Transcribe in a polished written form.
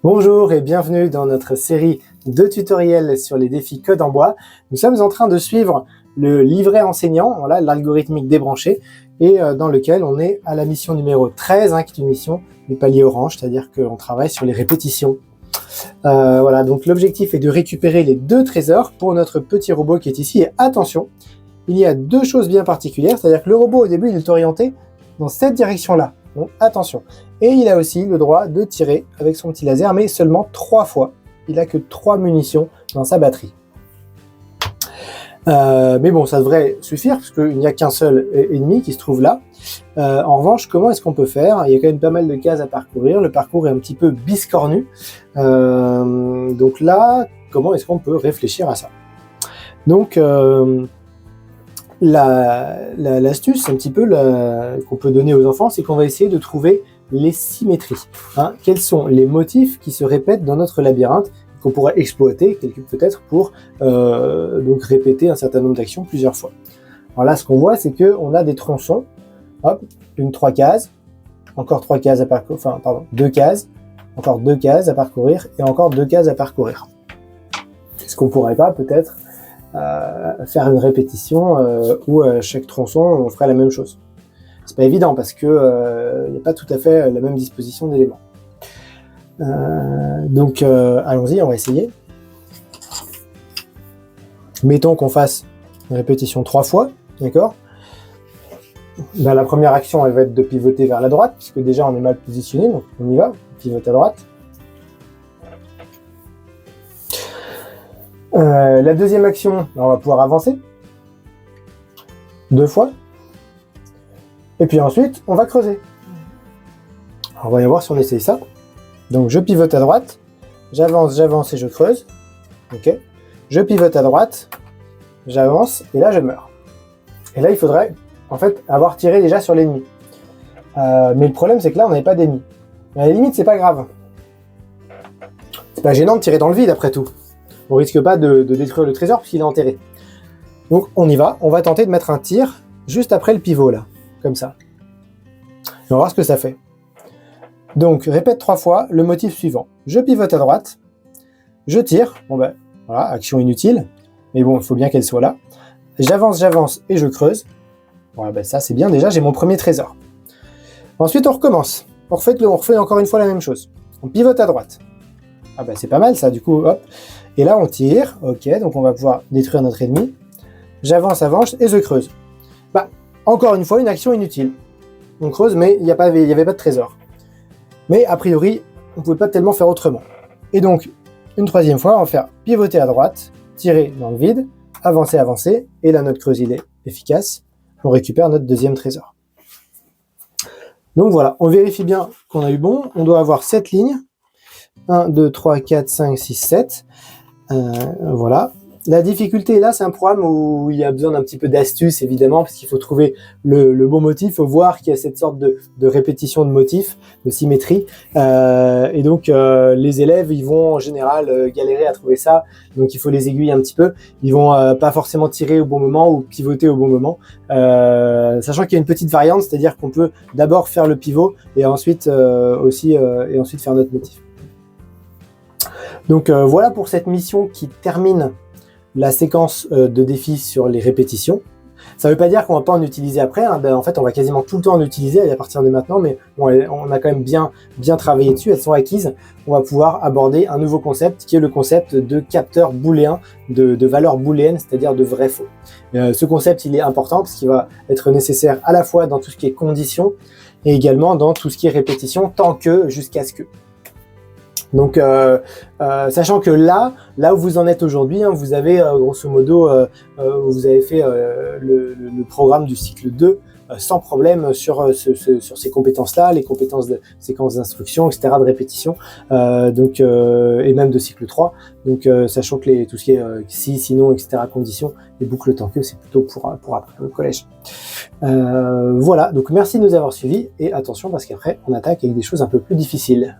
Bonjour et bienvenue dans notre série de tutoriels sur les défis code en bois. Nous sommes en train de suivre le livret enseignant, voilà, l'algorithmique débranché, et dans lequel on est à la mission numéro 13, qui est une mission du palier orange, c'est-à-dire qu'on travaille sur les répétitions. Voilà, donc l'objectif est de récupérer les 2 trésors pour notre petit robot qui est ici. Et attention, il y a 2 choses bien particulières, c'est-à-dire que le robot au début il est orienté dans cette direction-là. Donc attention. Et il a aussi le droit de tirer avec son petit laser, mais seulement 3 fois. Il n'a que 3 munitions dans sa batterie. Mais bon, ça devrait suffire, parce qu'il n'y a qu'un seul ennemi qui se trouve là. En revanche, comment est-ce qu'on peut faire? Il y a quand même pas mal de cases à parcourir. Le parcours est un petit peu biscornu. Donc là, comment est-ce qu'on peut réfléchir à ça? Donc, l'astuce, un petit peu qu'on peut donner aux enfants, c'est qu'on va essayer de trouver les symétries. Quels sont les motifs qui se répètent dans notre labyrinthe qu'on pourrait exploiter peut-être pour donc répéter un certain nombre d'actions plusieurs fois. Alors là, ce qu'on voit, c'est qu'on a des tronçons. Hop, 3 cases, encore 3 cases à parcourir, enfin pardon, 2 cases, encore 2 cases à parcourir et encore 2 cases à parcourir. Est-ce qu'on pourrait pas peut-être faire une répétition où chaque tronçon on ferait la même chose? C'est pas évident parce que il n'y a pas tout à fait la même disposition d'éléments. Donc allons-y, on va essayer. Mettons qu'on fasse une répétition 3 fois, d'accord? Ben, la première action elle va être de pivoter vers la droite puisque déjà on est mal positionné, donc on y va, on pivote à droite. La deuxième action, on va pouvoir avancer 2 fois. Et puis ensuite, on va creuser. Alors, on va y voir si on essaye ça. Donc je pivote à droite, j'avance et je creuse. Ok. Je pivote à droite, j'avance et là je meurs. Et là il faudrait en fait avoir tiré déjà sur l'ennemi. Mais le problème c'est que là on n'avait pas d'ennemi. Mais à la limite c'est pas grave. C'est pas gênant de tirer dans le vide après tout. On risque pas de détruire le trésor puisqu'il est enterré. Donc on y va, on va tenter de mettre un tir juste après le pivot là, comme ça. Et on va voir ce que ça fait. Donc répète 3 fois le motif suivant. Je pivote à droite, je tire, bon ben voilà, action inutile, mais bon il faut bien qu'elle soit là. J'avance et je creuse. Voilà, ben ça c'est bien, déjà j'ai mon premier trésor. Ensuite on recommence, on refait encore une fois la même chose. On pivote à droite. Ah ben c'est pas mal ça, du coup hop. Et là on tire, ok, donc on va pouvoir détruire notre ennemi. J'avance et je creuse. Bah, encore une fois une action inutile. On creuse mais il n'y avait pas de trésor. Mais a priori, on ne pouvait pas tellement faire autrement. Et donc, une troisième fois, on va faire pivoter à droite, tirer dans le vide, avancer, et là notre creuse il est efficace. On récupère notre deuxième trésor. Donc voilà, on vérifie bien qu'on a eu bon. On doit avoir 7 lignes. 1, 2, 3, 4, 5, 6, 7. Voilà. La difficulté, là, c'est un programme où il y a besoin d'un petit peu d'astuce, évidemment, parce qu'il faut trouver le bon motif. Il faut voir qu'il y a cette sorte de répétition de motifs, de symétrie. Et donc, les élèves, ils vont en général galérer à trouver ça. Donc, il faut les aiguiller un petit peu. Ils vont pas forcément tirer au bon moment ou pivoter au bon moment. Sachant qu'il y a une petite variante, c'est-à-dire qu'on peut d'abord faire le pivot et ensuite ensuite faire notre motif. Donc voilà pour cette mission qui termine la séquence de défis sur les répétitions. Ça ne veut pas dire qu'on ne va pas en utiliser après, en fait on va quasiment tout le temps en utiliser à partir de maintenant, mais bon, on a quand même bien travaillé dessus, elles sont acquises. On va pouvoir aborder un nouveau concept qui est le concept de capteur booléen, de valeur booléenne, c'est-à-dire de vrai-faux. Ce concept il est important parce qu'il va être nécessaire à la fois dans tout ce qui est condition et également dans tout ce qui est répétition, tant que jusqu'à ce que. Donc, sachant que là où vous en êtes aujourd'hui, vous avez grosso modo, vous avez fait le programme du cycle 2 sans problème sur ces compétences-là, les compétences de séquences d'instruction, etc., de répétition, et même de cycle 3. Donc, sachant que tout ce qui est si, sinon, etc., conditions, les boucles tant que, c'est plutôt pour après le collège. Voilà, donc merci de nous avoir suivis et attention parce qu'après, on attaque avec des choses un peu plus difficiles.